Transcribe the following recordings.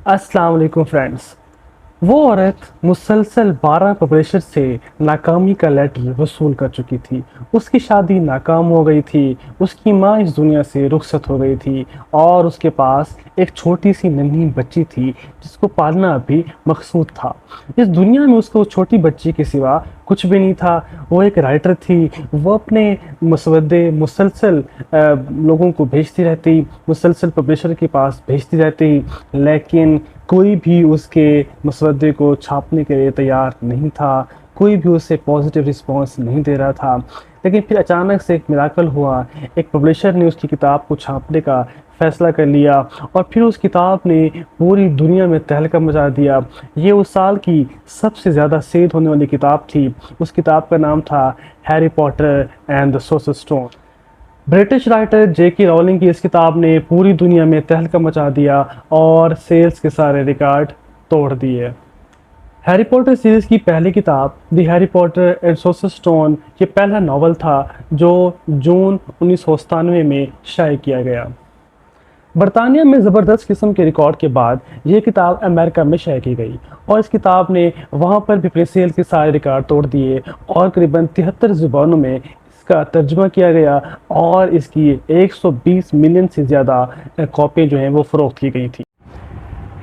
अस्सलाम वालेकुम फ्रेंड्स। वो औरत मुसलसल 12 पब्लिशर से नाकामी का लेटर वसूल कर चुकी थी। उसकी शादी नाकाम हो गई थी। उसकी माँ इस दुनिया से रुखसत हो गई थी और उसके पास एक छोटी सी नन्ही बच्ची थी जिसको पालना भी मकसूद था। इस दुनिया में उसको उस छोटी बच्ची के सिवा कुछ भी नहीं था। वो एक राइटर थी। वो अपने मसवदे मुसलसल लोगों को भेजती रहती, मुसलसल पब्लिशर के पास भेजती रहती, लेकिन कोई भी उसके मसवदे को छापने के लिए तैयार नहीं था। कोई भी उसे पॉजिटिव रिस्पॉन्स नहीं दे रहा था। लेकिन फिर अचानक से एक मिराकल हुआ। एक पब्लिशर ने उसकी किताब को छापने का फैसला कर लिया और फिर उस किताब ने पूरी दुनिया में तहलका मचा दिया। ये उस साल की सबसे ज़्यादा सेल होने वाली किताब थी। उस किताब का नाम था Harry Potter and the Sorcerer Stone. British writer JK Rowling की इस किताब ने पूरी दुनिया में तहलका मचा दिया और सेल्स के सारे रिकॉर्ड तोड़ दिए। हैरी पॉटर सीरीज की पहली किताब the Harry Potter and sorcerer stone ये पहला नावल था जो जून 1997 में शाये किया गया। बरतानिया में ज़बरदस्त किस्म के रिकॉर्ड के बाद ये किताब अमेरिका में शाये की गई और इस किताब ने वहाँ पर भी अपने सेल के सारे रिकॉर्ड तोड़ दिए और करीबन 73 ज़ुबानों में इसका तर्जुमा किया गया और इसकी 120 मिलियन से ज़्यादा कॉपी जो हैं वो फ़रोख्त की गई थी।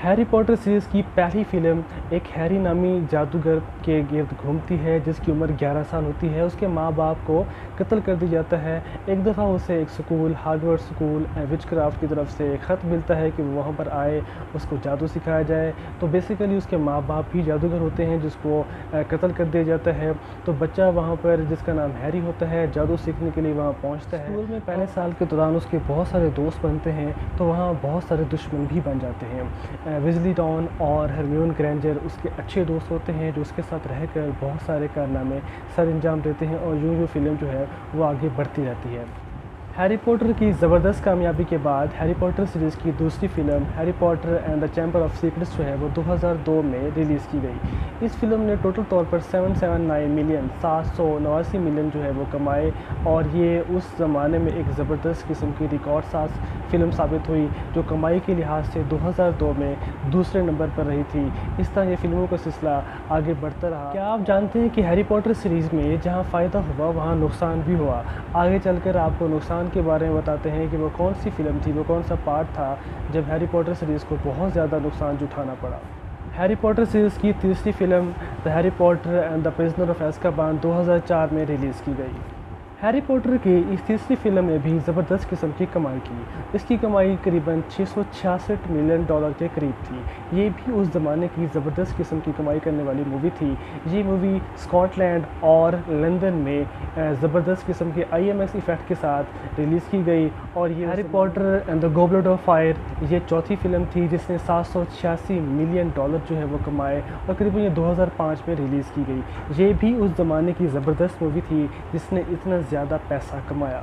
हैरी पॉटर सीरीज़ की पहली फ़िल्म एक हैरी नामी जादूगर के गिर्द घूमती है जिसकी उम्र 11 साल होती है। उसके माँ बाप को कत्ल कर दिया जाता है। एक दफ़ा उसे एक स्कूल हार्वर्ड स्कूल विचक्राफ्ट की तरफ से एक ख़त मिलता है कि वो वहाँ पर आए, उसको जादू सिखाया जाए। तो बेसिकली उसके माँ बाप भी जादूगर होते हैं जिसको कत्ल कर दिया जाता है। तो बच्चा वहाँ पर जिसका नाम हैरी होता है जादू सीखने के लिए वहाँ पहुँचता है। स्कूल में पहले साल के दौरान उसके बहुत सारे दोस्त बनते हैं तो वहाँ बहुत सारे दुश्मन भी बन जाते हैं। विज़ली डॉन और हरमियोन ग्रेंजर उसके अच्छे दोस्त होते हैं जो उसके साथ रहकर बहुत सारे कारनामे सर अंजाम देते हैं और यूँ फ़िल्म जो है वो आगे बढ़ती रहती है। हैरी पॉटर की ज़बरदस्त कामयाबी के बाद हैरी पॉटर सीरीज़ की दूसरी film Harry Potter and the chamber of secrets जो है वो 2002 में रिलीज़ की गई। इस फिल्म ने टोटल तौर पर 779 मिलियन 789 मिलियन जो है वो कमाए और ये उस ज़माने में एक ज़बरदस्त किस्म की रिकॉर्ड साज फ़िल्म साबित हुई जो कमाई के लिहाज से 2002 में दूसरे नंबर पर रही थी। इस तरह ये फ़िल्मों का सिलसिला आगे बढ़ता रहा। क्या आप जानते हैं कि हैरी पॉटर सीरीज़ में जहाँ फ़ायदा हुआ वहाँ नुकसान भी हुआ। आगे चलकर आपको नुकसान के बारे में बताते हैं कि वो कौन सी फ़िल्म थी, वो कौन सा पार्ट था जब हैरी पॉटर सीरीज़ को बहुत ज़्यादा नुकसान उठाना पड़ा। हैरी पॉटर सीरीज़ की तीसरी film the Harry Potter and the prisoner of Azkaban 2004 में रिलीज़ की गई। हैरी पॉटर की इस तीसरी फिल्म ने भी ज़बरदस्त किस्म की कमाई की। इसकी कमाई करीबन 666 मिलियन डॉलर के करीब थी। ये भी उस ज़माने की ज़बरदस्त किस्म की कमाई करने वाली मूवी थी। ये मूवी स्कॉटलैंड और लंदन में ज़बरदस्त किस्म के IMAX इफ़ेक्ट के साथ रिलीज़ की गई और ये Harry Potter and the goblet of fire ये चौथी फिल्म थी जिसने 786 मिलियन डॉलर जो है वो कमाए और करीबन ये 2005 में रिलीज़ की गई। ये भी उस ज़माने की ज़बरदस्त मूवी थी जिसने इतना ज़्यादा पैसा कमाया।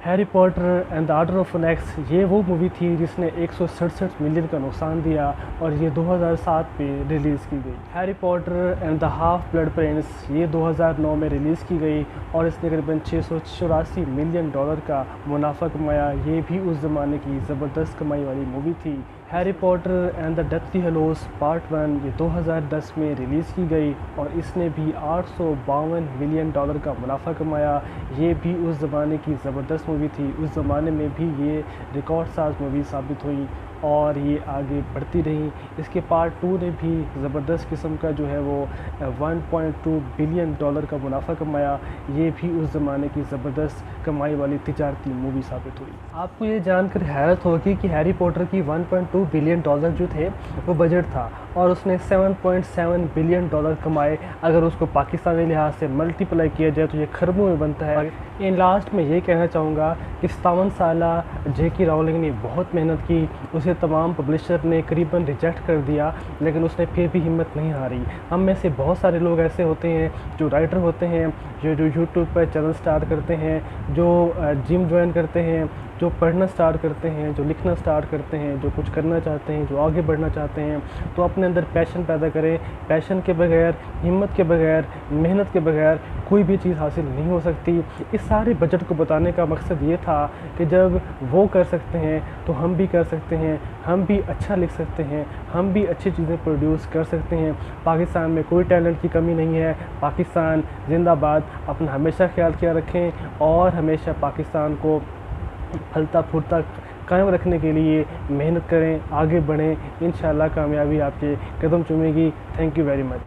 Harry Potter and the order of Phoenix ये वो मूवी थी जिसने 167 मिलियन का नुकसान दिया और ये 2007 में रिलीज़ की गई। Harry Potter and the half blood Prince ये 2009 में रिलीज़ की गई और इसने करीबन 684 मिलियन डॉलर का मुनाफा कमाया। ये भी उस ज़माने की ज़बरदस्त कमाई वाली मूवी थी। Harry Potter and the deathly Hallows part 1 ये 2010 में रिलीज़ की गई और इसने भी 852 मिलियन डॉलर का मुनाफा कमाया। ये भी उस ज़माने की ज़बरदस्त मूवी थी। उस ज़माने में भी ये रिकॉर्ड साज मूवी साबित हुई और ये आगे बढ़ती रही। इसके पार्ट 2 ने भी ज़बरदस्त किस्म का जो है वो 1.2 बिलियन डॉलर का मुनाफा कमाया। ये भी उस ज़माने की ज़बरदस्त कमाई वाली तिजारती मूवी साबित हुई। आपको ये जानकर हैरत होगी कि हैरी पॉटर की 1.2 बिलियन डॉलर जो थे वो बजट था और उसने 7.7 बिलियन डॉलर कमाए। अगर उसको पाकिस्तानी लिहाज से मल्टीप्लाई किया जाए तो ये खरबों में बनता है। इन लास्ट में ये कहना चाहूँगा कि 57 साला जेके रॉलिंग ने बहुत मेहनत की। उसे तमाम पब्लिशर ने करीबन रिजेक्ट कर दिया लेकिन उसने फिर भी हिम्मत नहीं हारी। हम में से बहुत सारे लोग ऐसे होते हैं जो राइटर होते हैं, जो यूट्यूब पर चैनल स्टार्ट करते हैं, जो जिम ज्वाइन करते हैं, जो पढ़ना स्टार्ट करते हैं, जो लिखना स्टार्ट करते हैं, जो कुछ करना चाहते हैं, जो आगे बढ़ना चाहते हैं, तो अपने अंदर पैशन पैदा करें। पैशन के बगैर, हिम्मत के बगैर, मेहनत के बगैर कोई भी चीज़ हासिल नहीं हो सकती। इस सारे बजट को बताने का मकसद ये था कि जब वो कर सकते हैं तो हम भी कर सकते हैं, हम भी अच्छा लिख सकते हैं, हम भी अच्छी चीज़ें प्रोड्यूस कर सकते हैं। पाकिस्तान में कोई टैलेंट की कमी नहीं है। पाकिस्तान जिंदाबाद। अपना हमेशा ख्याल किया रखें और हमेशा पाकिस्तान को फलता फूलता कायम रखने के लिए मेहनत करें, आगे बढ़ें। इंशाल्लाह कामयाबी आपके कदम चूमेगी। Thank you very much.